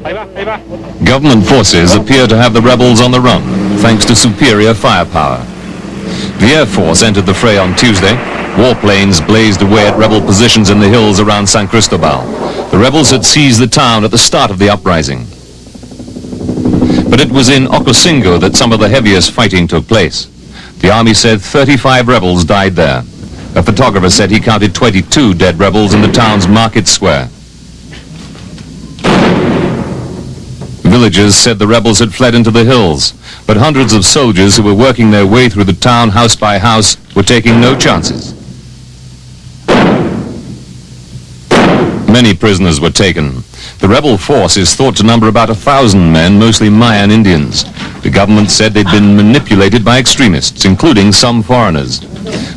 Government forces appear to have the rebels on the run, thanks to superior firepower. The Air Force entered the fray on Tuesday. Warplanes blazed away at rebel positions in the hills around San Cristobal. The rebels had seized the town at the start of the uprising. But it was in Ocosingo that some of the heaviest fighting took place. The army said 35 rebels died there. A photographer said he counted 22 dead rebels in the town's market square. Villagers said the rebels had fled into the hills, but hundreds of soldiers who were working their way through the town house by house were taking no chances. Many prisoners were taken. The rebel force is thought to number about 1,000 men, mostly Mayan Indians. The government said they'd been manipulated by extremists, including some foreigners.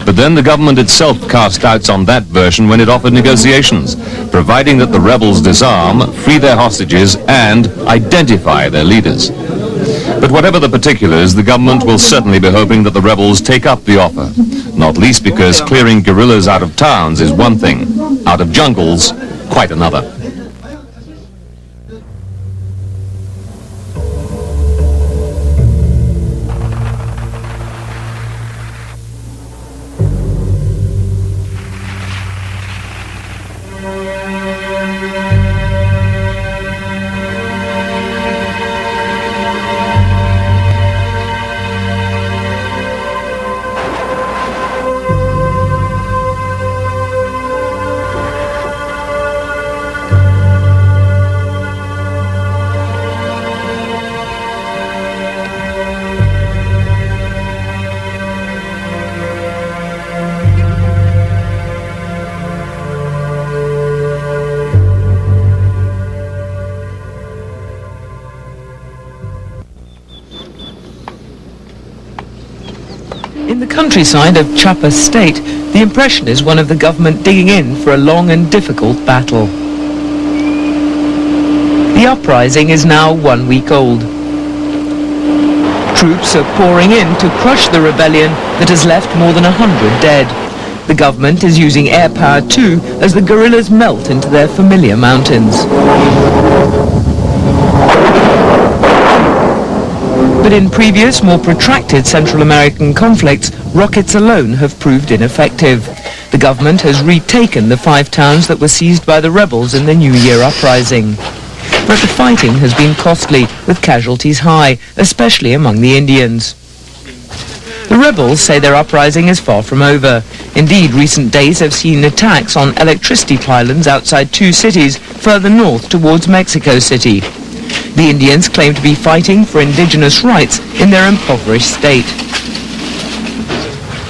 But then the government itself cast doubts on that version when it offered negotiations, providing that the rebels disarm, free their hostages, and identify their leaders. But whatever the particulars, the government will certainly be hoping that the rebels take up the offer, not least because clearing guerrillas out of towns is one thing, out of jungles, quite another. In the countryside of Chiapas state, the impression is one of the government digging in for a long and difficult battle. The uprising is now 1 week old. Troops are pouring in to crush the rebellion that has left more than 100 dead. The government is using air power too as the guerrillas melt into their familiar mountains. But in previous, more protracted Central American conflicts, rockets alone have proved ineffective. The government has retaken the 5 towns that were seized by the rebels in the New Year uprising. But the fighting has been costly, with casualties high, especially among the Indians. The rebels say their uprising is far from over. Indeed, recent days have seen attacks on electricity pylons outside 2 cities further north towards Mexico City. The Indians claim to be fighting for indigenous rights in their impoverished state.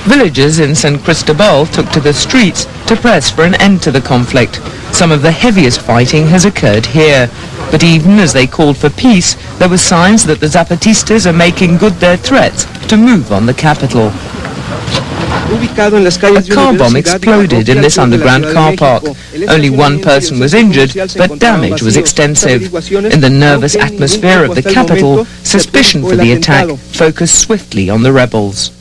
Villagers in San Cristobal took to the streets to press for an end to the conflict. Some of the heaviest fighting has occurred here. But even as they called for peace, there were signs that the Zapatistas are making good their threats to move on the capital. A car bomb exploded in this underground car park. Only 1 person was injured, but damage was extensive. In the nervous atmosphere of the capital, suspicion for the attack focused swiftly on the rebels.